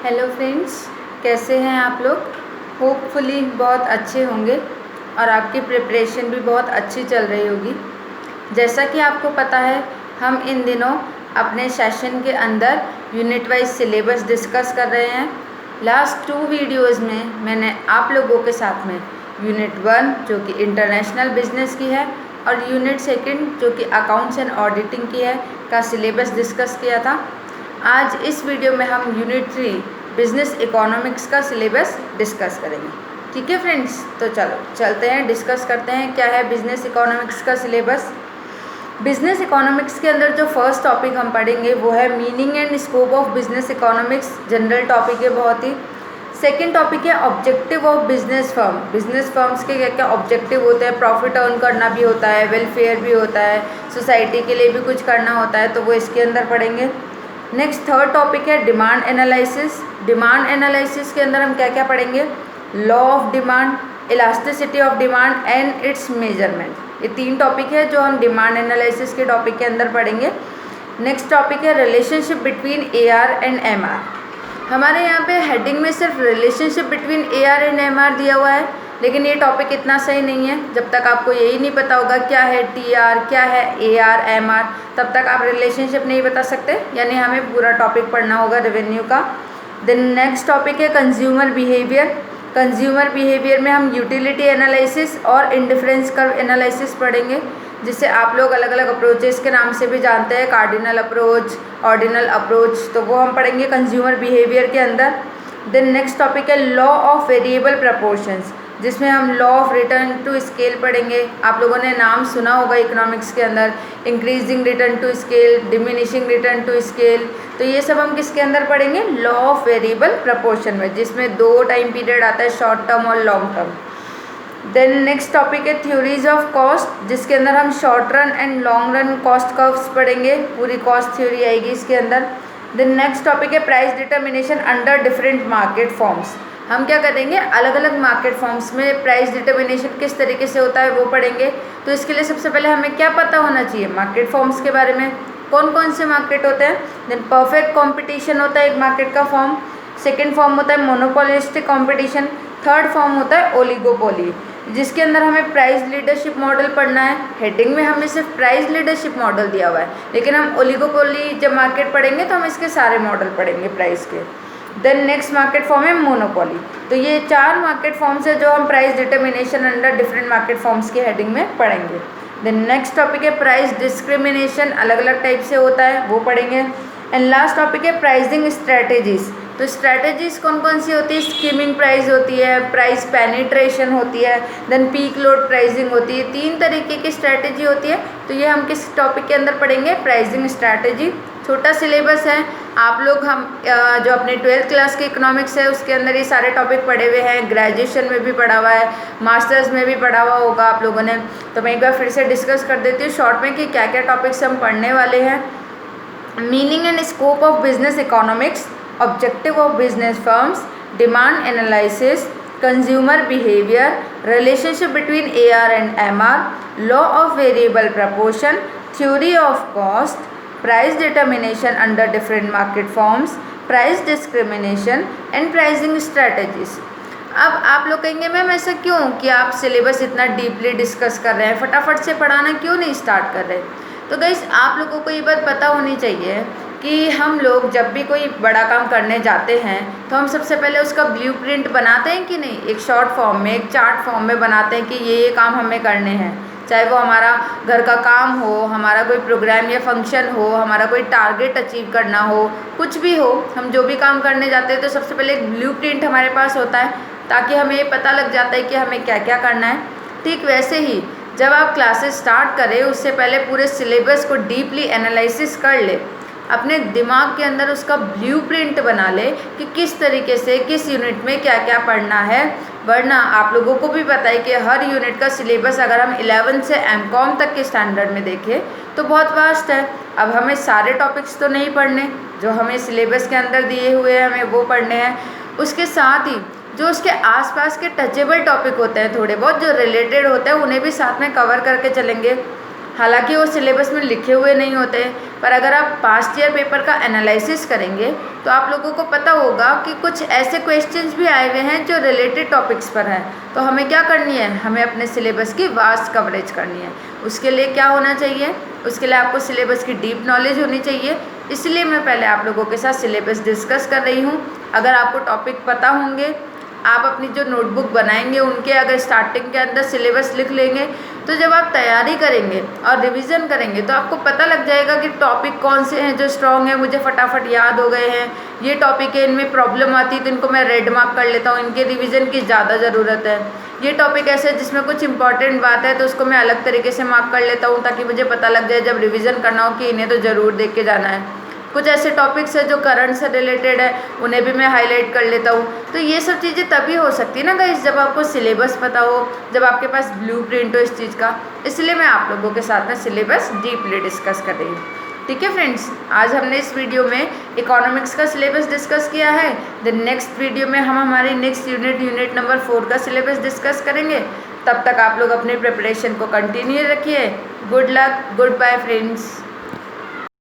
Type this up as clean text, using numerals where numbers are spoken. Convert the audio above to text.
Hello friends, कैसे हैं आप लोग। होपफुली बहुत अच्छे होंगे और आपकी प्रिपरेशन भी बहुत अच्छी चल रही होगी। जैसा कि आपको पता है, हम इन दिनों अपने सेशन के अंदर यूनिट वाइज सिलेबस डिस्कस कर रहे हैं। लास्ट 2 वीडियोज़ में मैंने आप लोगों के साथ में यूनिट 1 जो कि इंटरनेशनल बिजनेस की है और यूनिट 2 जो कि अकाउंट्स एंड ऑडिटिंग की है का सिलेबस डिस्कस किया था। आज इस वीडियो में हम यूनिट 3 बिजनेस इकोनॉमिक्स का सिलेबस डिस्कस करेंगे। ठीक है फ्रेंड्स, तो चलो चलते हैं, डिस्कस करते हैं क्या है बिजनेस इकोनॉमिक्स का सिलेबस। बिजनेस इकोनॉमिक्स के अंदर जो फर्स्ट टॉपिक हम पढ़ेंगे वो है meaning and scope of business economics. General topic है बहुत ही। सेकेंड टॉपिक है objective of business firm. Business firms के क्या क्या ऑब्जेक्टिव होते हैं। प्रॉफिट अर्न करना भी होता है, वेलफेयर भी होता है, सोसाइटी के लिए भी कुछ करना होता है, तो वो इसके अंदर पढ़ेंगे। नेक्स्ट थर्ड टॉपिक है डिमांड एनालिसिस। डिमांड एनालिसिस के अंदर हम क्या क्या पढ़ेंगे। Law of demand, elasticity of demand and it's measurement. ये 3 टॉपिक है जो हम डिमांड एनालिसिस के टॉपिक के अंदर पढ़ेंगे। नेक्स्ट टॉपिक है relationship between AR and MR। हमारे यहाँ पे हेडिंग में सिर्फ relationship between AR and MR दिया हुआ है, लेकिन ये टॉपिक इतना सही नहीं है। जब तक आपको यही नहीं पता होगा क्या है TR, क्या है AR, MR, तब तक आप रिलेशनशिप नहीं बता सकते, यानी हमें पूरा टॉपिक पढ़ना होगा रेवेन्यू का। देन नेक्स्ट टॉपिक है कंज्यूमर बिहेवियर। कंज्यूमर बिहेवियर में हम यूटिलिटी एनालिसिस और इंडिफरेंस कर्व एनालिसिस पढ़ेंगे, जिसे आप लोग अलग अलग अप्रोचेस के नाम से भी जानते हैं, कार्डिनल अप्रोच, ऑर्डिनल अप्रोच, तो वो हम पढ़ेंगे कंज्यूमर बिहेवियर के अंदर। देन नेक्स्ट टॉपिक है लॉ ऑफ वेरिएबल प्रपोर्शंस, जिसमें हम law of return to scale पढ़ेंगे। आप लोगों ने नाम सुना होगा इकोनॉमिक्स के अंदर, increasing return to scale, diminishing return to scale, तो ये सब हम किसके अंदर पढ़ेंगे, लॉ ऑफ वेरिएबल प्रपोर्शन में, जिसमें 2 टाइम पीरियड आता है, शॉर्ट टर्म और long term. Then next topic है थ्योरीज ऑफ कॉस्ट, जिसके अंदर हम short run and long run cost curves पढ़ेंगे, पूरी कॉस्ट थ्योरी आएगी इसके अंदर। देन नेक्स्ट टॉपिक है price determination under different market forms. हम क्या करेंगे, अलग अलग मार्केट फॉर्म्स में प्राइस डिटर्मिनेशन किस तरीके से होता है वो पढ़ेंगे। तो इसके लिए सबसे पहले हमें क्या पता होना चाहिए, मार्केट फॉर्म्स के बारे में, कौन कौन से मार्केट होते हैं। देन परफेक्ट कंपटीशन होता है एक मार्केट का फॉर्म। सेकेंड फॉर्म होता है मोनोपोलिस्टिक कंपटीशन। थर्ड फॉर्म होता है ओलिगोपोली, जिसके अंदर हमें प्राइस लीडरशिप मॉडल पढ़ना है। हेडिंग में हमें सिर्फ प्राइस लीडरशिप मॉडल दिया हुआ है, लेकिन हम ओलिगोपोली जब मार्केट पढ़ेंगे तो हम इसके सारे मॉडल पढ़ेंगे प्राइस के। देन नेक्स्ट मार्केट फॉर्म है मोनोपोली। तो ये 4 मार्केट फॉर्म्स है जो हम price determination under different market forms की हेडिंग में पढ़ेंगे। देन नेक्स्ट टॉपिक है प्राइस डिस्क्रिमिनेशन, अलग अलग टाइप से होता है, वो पढ़ेंगे। एंड लास्ट टॉपिक है प्राइसिंग स्ट्रैटेजीज। तो स्ट्रैटेजीज कौन कौन सी होती है, स्कीमिंग प्राइस होती है, प्राइस पेनिट्रेशन होती है, देन पीक लोड प्राइसिंग होती है। 3 तरीके की स्ट्रैटेजी होती है, तो ये हम किस टॉपिक के अंदर पढ़ेंगे, प्राइसिंग स्ट्रैटेजी। छोटा सिलेबस है, आप लोग हम जो अपने 12th क्लास के इकोनॉमिक्स है उसके अंदर ये सारे टॉपिक पढ़े हुए हैं, ग्रेजुएशन में भी पढ़ा हुआ है, मास्टर्स में भी पढ़ा हुआ होगा आप लोगों ने। तो मैं एक बार फिर से डिस्कस कर देती हूँ शॉर्ट में कि क्या क्या टॉपिक्स हम पढ़ने वाले हैं। Meaning and scope of business economics, objective of business firms, demand analysis, consumer behaviour, relationship between AR and MR, law of variable proportion, theory of cost, price determination under different market forms, price discrimination and pricing strategies. अब आप लोग कहेंगे ma'am ऐसा क्यों कि आप syllabus इतना deeply discuss कर रहे हैं, फटाफट से पढ़ाना क्यों नहीं स्टार्ट कर रहे। तो गाइस आप लोगों को ये बात पता होनी चाहिए कि हम लोग जब भी कोई बड़ा काम करने जाते हैं तो हम सबसे पहले उसका ब्लूप्रिंट बनाते हैं कि नहीं, एक शॉर्ट फॉर्म में, एक चार्ट फॉर्म में बनाते हैं कि ये काम हमें करने हैं। चाहे वो हमारा घर का काम हो, हमारा कोई प्रोग्राम या फंक्शन हो, हमारा कोई टारगेट अचीव करना हो, कुछ भी हो, हम जो भी काम करने जाते हैं तो सबसे पहले एक ब्लूप्रिंट हमारे पास होता है, ताकि हमें ये पता लग जाता है कि हमें क्या क्या करना है। ठीक वैसे ही जब आप क्लासेस स्टार्ट करें उससे पहले पूरे सिलेबस को डीपली एनालिसिस कर ले, अपने दिमाग के अंदर उसका ब्लूप्रिंट बना ले कि किस तरीके से किस यूनिट में क्या क्या पढ़ना है। वरना आप लोगों को भी पता है कि हर यूनिट का सिलेबस अगर हम 11 से MCOM तक के स्टैंडर्ड में देखें तो बहुत वास्ट है। अब हमें सारे टॉपिक्स तो नहीं पढ़ने, जो हमें सिलेबस के अंदर दिए हुए हैं हमें वो पढ़ने हैं। उसके साथ ही जो उसके आसपास के टचेबल टॉपिक होते हैं, थोड़े बहुत जो रिलेटेड होते हैं, उन्हें भी साथ में कवर करके चलेंगे। हालांकि वो सिलेबस में लिखे हुए नहीं होते, पर अगर आप पास्ट ईयर पेपर का एनालिसिस करेंगे तो आप लोगों को पता होगा कि कुछ ऐसे क्वेश्चंस भी आए हुए हैं जो रिलेटेड टॉपिक्स पर हैं। तो हमें क्या करनी है, हमें अपने सिलेबस की वास्ट कवरेज करनी है। उसके लिए क्या होना चाहिए, उसके लिए आपको सिलेबस की डीप नॉलेज होनी चाहिए। इसलिए मैं पहले आप लोगों के साथ सिलेबस डिस्कस कर रही हूँ। अगर आपको टॉपिक पता होंगे, आप अपनी जो नोटबुक बनाएंगे उनके अगर स्टार्टिंग के अंदर सिलेबस लिख लेंगे, तो जब आप तैयारी करेंगे और रिवीजन करेंगे तो आपको पता लग जाएगा कि टॉपिक कौन से हैं जो स्ट्रॉन्ग है, मुझे फटाफट याद हो गए हैं, ये टॉपिक है इनमें प्रॉब्लम आती है तो इनको मैं रेड मार्क कर लेता हूँ, इनके रिवीजन की ज़्यादा ज़रूरत है। ये टॉपिक ऐसे जिसमें कुछ इंपॉर्टेंट बात है तो उसको मैं अलग तरीके से मार्क कर लेता हूँ, ताकि मुझे पता लग जाए जब रिविज़न करना हो कि इन्हें तो ज़रूर देख के जाना है। कुछ ऐसे टॉपिक्स है जो करंट से रिलेटेड है, उन्हें भी मैं हाईलाइट कर लेता हूँ। तो ये सब चीज़ें तभी हो सकती है ना गाइस, जब आपको सिलेबस पता हो, जब आपके पास ब्लूप्रिंट हो इस चीज़ का। इसलिए मैं आप लोगों के साथ में सिलेबस डीपली डिस्कस कर रही हूँ। ठीक है फ्रेंड्स, आज हमने इस वीडियो में इकोनॉमिक्स का सिलेबस डिस्कस किया है। द नेक्स्ट वीडियो में हम हमारी नेक्स्ट यूनिट नंबर 4 का सिलेबस डिस्कस करेंगे। तब तक आप लोग अपने प्रिपरेशन को कंटिन्यू रखिए। Good luck, goodbye friends.